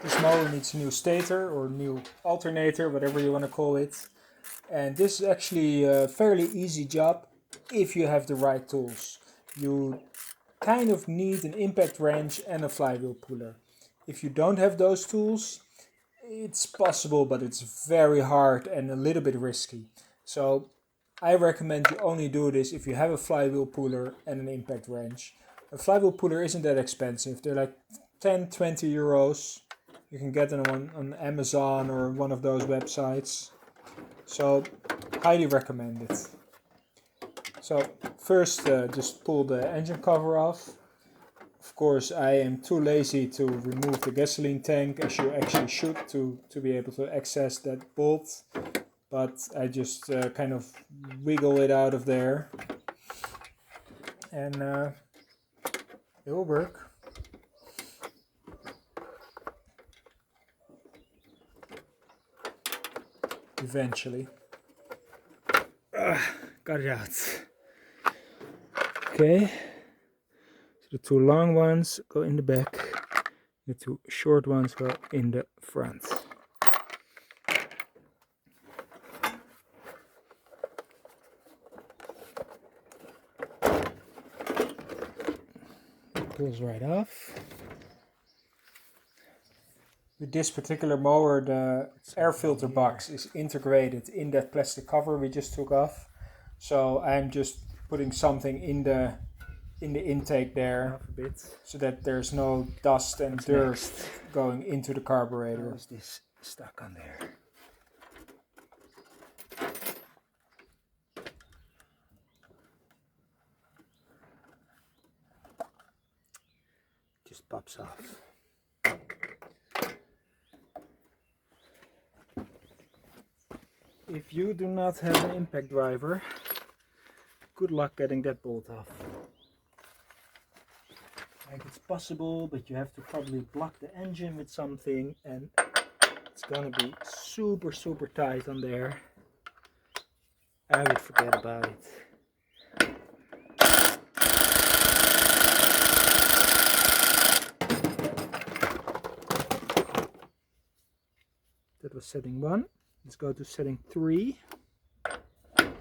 This mower needs a new stator or new alternator, whatever you want to call it. And this is actually a fairly easy job if you have the right tools. You kind of need an impact wrench and a flywheel puller. If you don't have those tools, it's possible, but it's very hard and a little bit risky. So I recommend you only do this if you have a flywheel puller and an impact wrench. A flywheel puller isn't that expensive. They're like 10-20 euros. You can get them on Amazon or one of those websites. So highly recommend it. So first just pull the engine cover off. Of course, I am too lazy to remove the gasoline tank, as you actually should, to be able to access that bolt. But I just kind of wiggle it out of there, and it will work. Eventually. Got it out. Okay. The two long ones go in the back, the two short ones go in the front. It pulls right off. With this particular mower, the air filter box is integrated in that plastic cover we just took off. So I'm just putting something in the intake there, a bit, so that there's no dust and dirt going into the carburetor. How is this stuck on there? Just pops off. If you do not have an impact driver, good luck getting that bolt off. Like, it's possible, but you have to probably block the engine with something, and it's gonna be super tight on there. I would forget about it. That was setting 1. Let's go to setting 3. There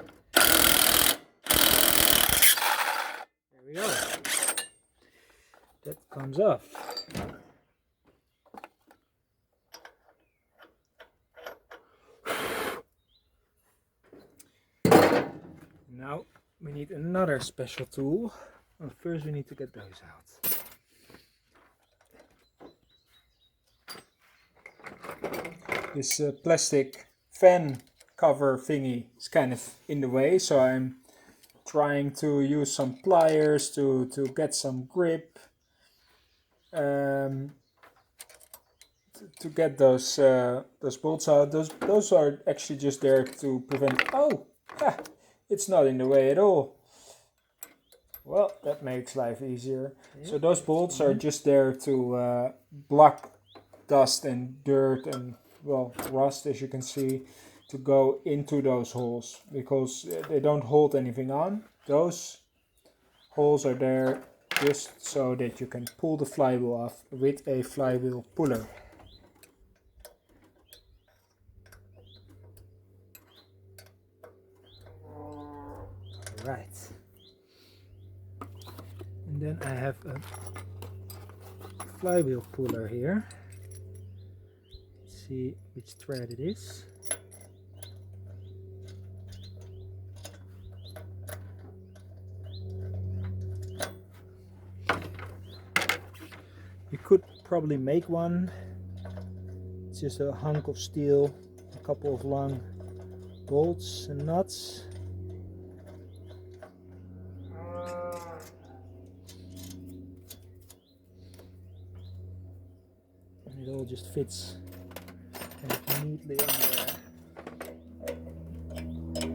we go. That comes off. Now we need another special tool. Well, first we need to get those out. This plastic fan cover thingy is kind of in the way, so I'm trying to use some pliers to get some grip. To get those bolts out. Those are actually just there to prevent. Oh, yeah, it's not in the way at all. Well, that makes life easier. Yeah. So those bolts are just there to block dust and dirt and, well, rust, as you can see, to go into those holes, because they don't hold anything on. Those holes are there just so that you can pull the flywheel off with a flywheel puller. Right. And then I have a flywheel puller here. Let's see which thread it is. You could probably make one. It's just a hunk of steel, a couple of long bolts and nuts. And it all just fits kind of neatly on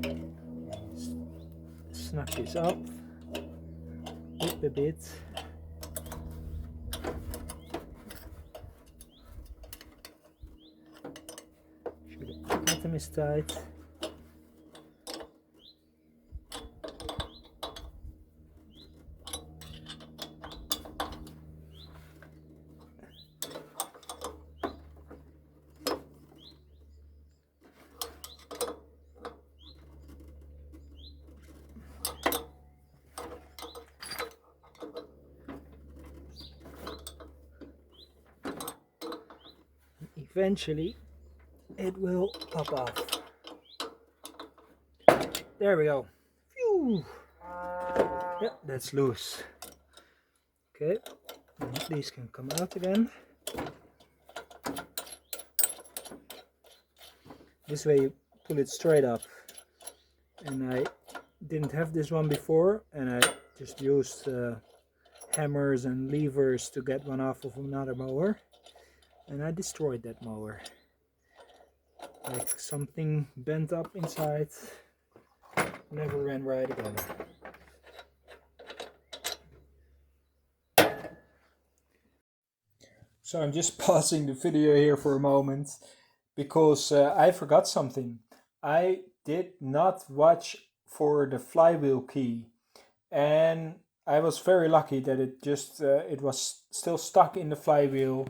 there. Snug this up a bit. Bottom is tight. eventually it will pop off. There we go. Phew. Yeah, that's loose. Okay, and these can come out again. This way you pull it straight up. And I didn't have this one before, and I just used hammers and levers to get one off of another mower, and I destroyed that mower. Like something bent up inside, never ran right again. So I'm just pausing the video here for a moment because I forgot something. I did not watch for the flywheel key, and I was very lucky that it was still stuck in the flywheel,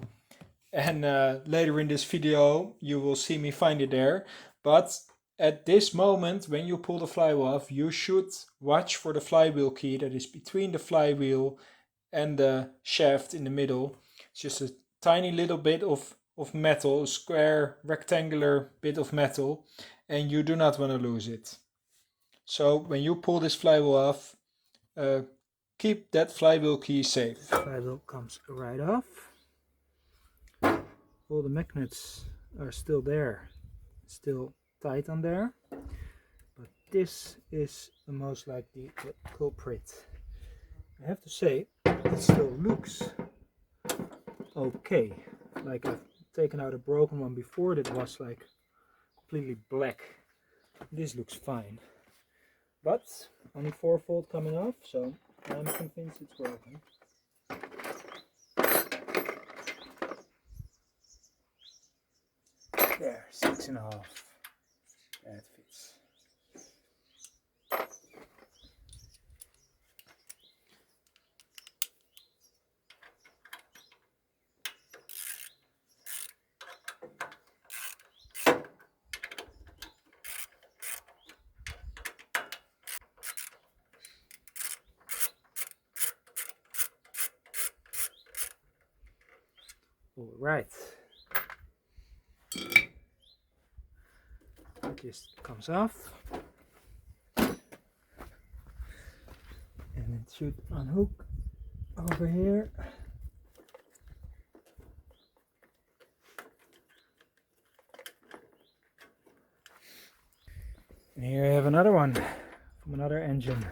and later in this video you will see me find it there. But at this moment, when you pull the flywheel off, you should watch for the flywheel key that is between the flywheel and the shaft in the middle. It's just a tiny little bit of metal, a square rectangular bit of metal, and you do not want to lose it. So when you pull this flywheel off, keep that flywheel key safe. Flywheel comes right off. All the magnets are still there, still tight on there, but this is the most likely the culprit. I have to say, it still looks okay. Like I've taken out a broken one before that was like completely black. This looks fine, but only 4-volt coming off, so I'm convinced it's broken. There, 6.5. That fits. All right. It just comes off, and it should unhook over here. And here I have another one from another engine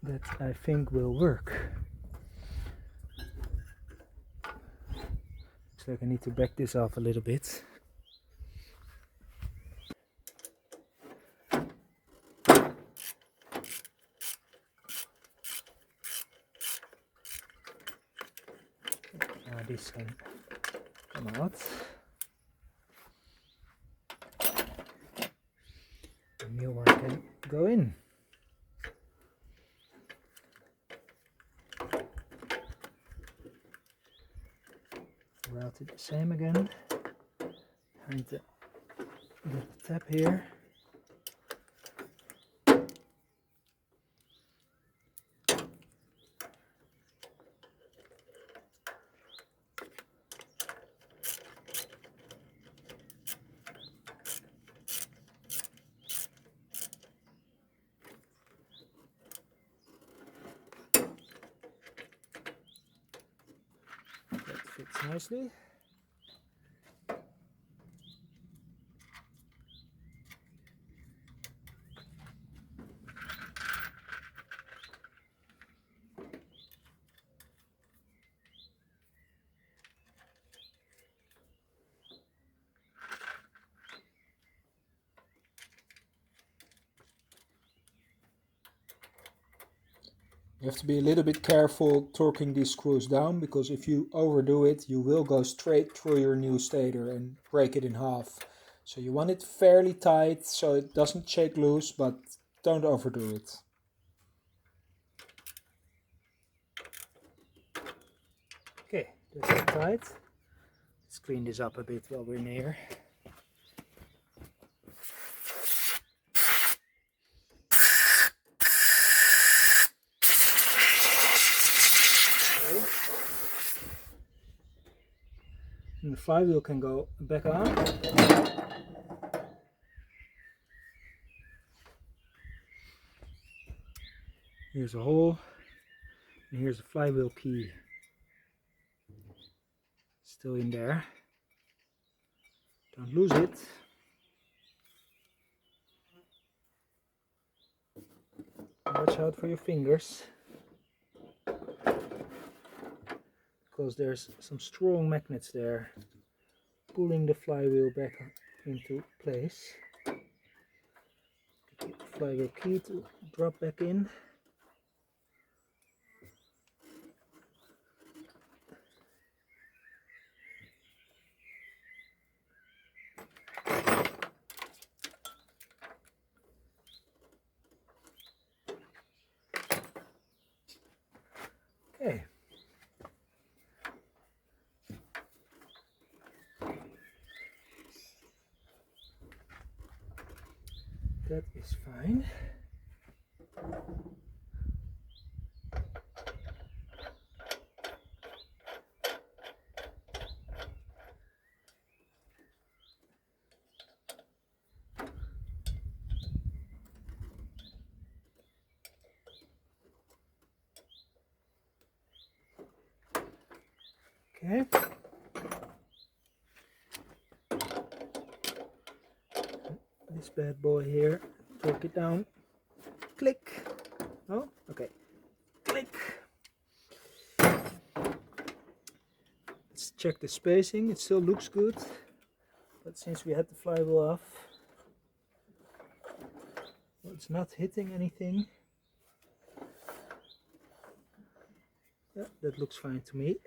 that I think will work. Looks like I need to back this off a little bit. Now this can come out. The new one can go in. Route it the same again. Behind the tap here. That fits nicely. You have to be a little bit careful torquing these screws down, because if you overdo it, you will go straight through your new stator and break it in half. So you want it fairly tight so it doesn't shake loose, but don't overdo it. Okay, that's it tight. Let's clean this up a bit while we're near. And the flywheel can go back on. Here's a hole, and here's a flywheel key. Still in there. Don't lose it. Watch out for your fingers, because there's some strong magnets there pulling the flywheel back into place. Get the flywheel key to drop back in. Okay. That is fine. Okay. This bad boy here, torque it down. Click. Oh, okay. Click. Let's check the spacing. It still looks good, but since we had the flywheel off, well, it's not hitting anything. Yeah, that looks fine to me.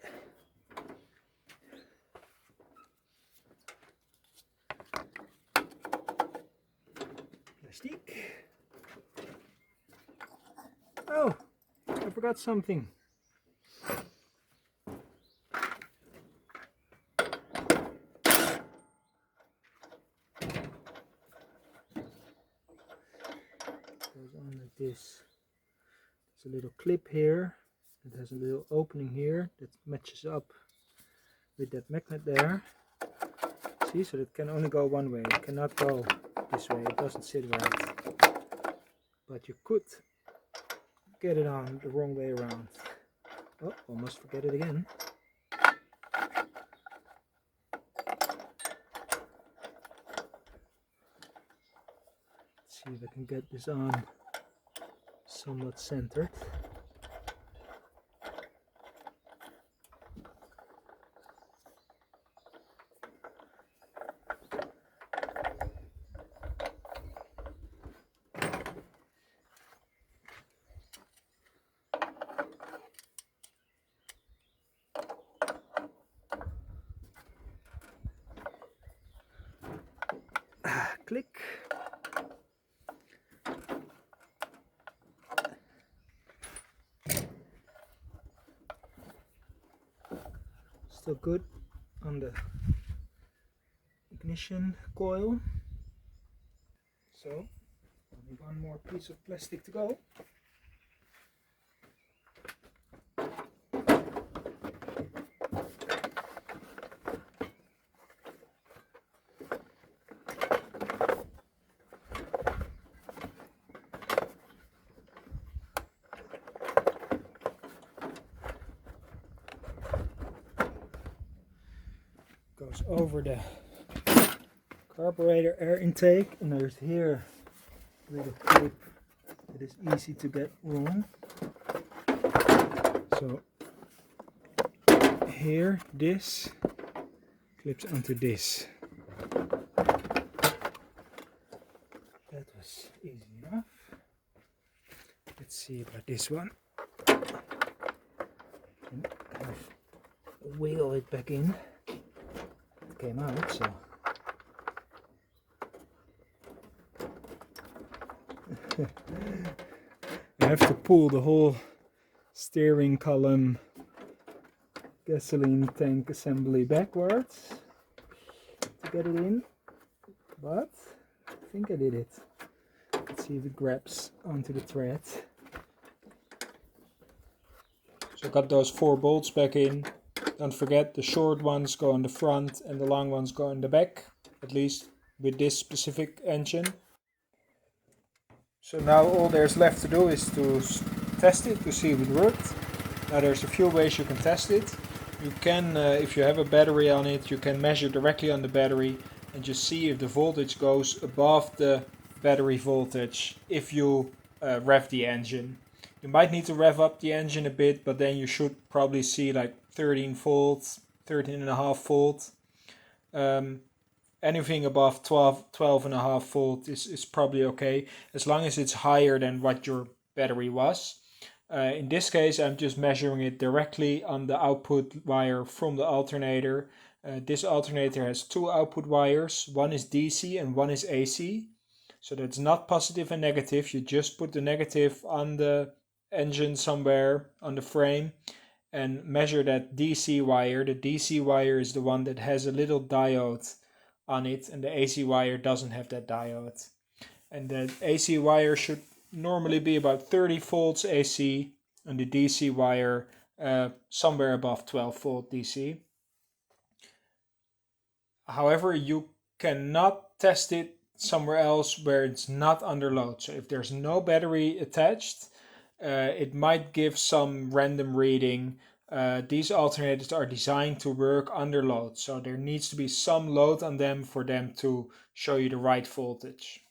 Plastic. Oh, I forgot something. Goes on like this. There's a little clip here. It has a little opening here that matches up with that magnet there. See, so it can only go one way. It cannot go this way. It doesn't sit right. But you could get it on the wrong way around. Oh, almost forget it again. Let's see if I can get this on somewhat centered. Click. Still good on the ignition coil. So only one more piece of plastic to go. Goes over the carburetor air intake, and there's here a little clip that is easy to get wrong. So here this clips onto this. That was easy enough. Let's see about this one. And kind of wiggle it back in. Came out, so I have to pull the whole steering column gasoline tank assembly backwards to get it in, but I think I did it. Let's see if it grabs onto the thread. So I got those 4 bolts back in. Don't forget, the short ones go in the front and the long ones go in the back, at least with this specific engine. So now all there's left to do is to test it to see if it worked. Now there's a few ways you can test it. You can, if you have a battery on it, you can measure directly on the battery and just see if the voltage goes above the battery voltage if you rev the engine. You might need to rev up the engine a bit, but then you should probably see like 13 volts, 13.5 volt. Anything above 12.5 volt is probably okay, as long as it's higher than what your battery was. In this case, I'm just measuring it directly on the output wire from the alternator. This alternator has two output wires, one is DC and one is AC. So that's not positive and negative, you just put the negative on the engine somewhere on the frame and measure that DC wire. The DC wire is the one that has a little diode on it, and the AC wire doesn't have that diode. And the AC wire should normally be about 30 volts AC, and the DC wire somewhere above 12 volt DC. However, you cannot test it somewhere else where it's not under load. So if there's no battery attached, it might give some random reading. These alternators are designed to work under load, so there needs to be some load on them for them to show you the right voltage.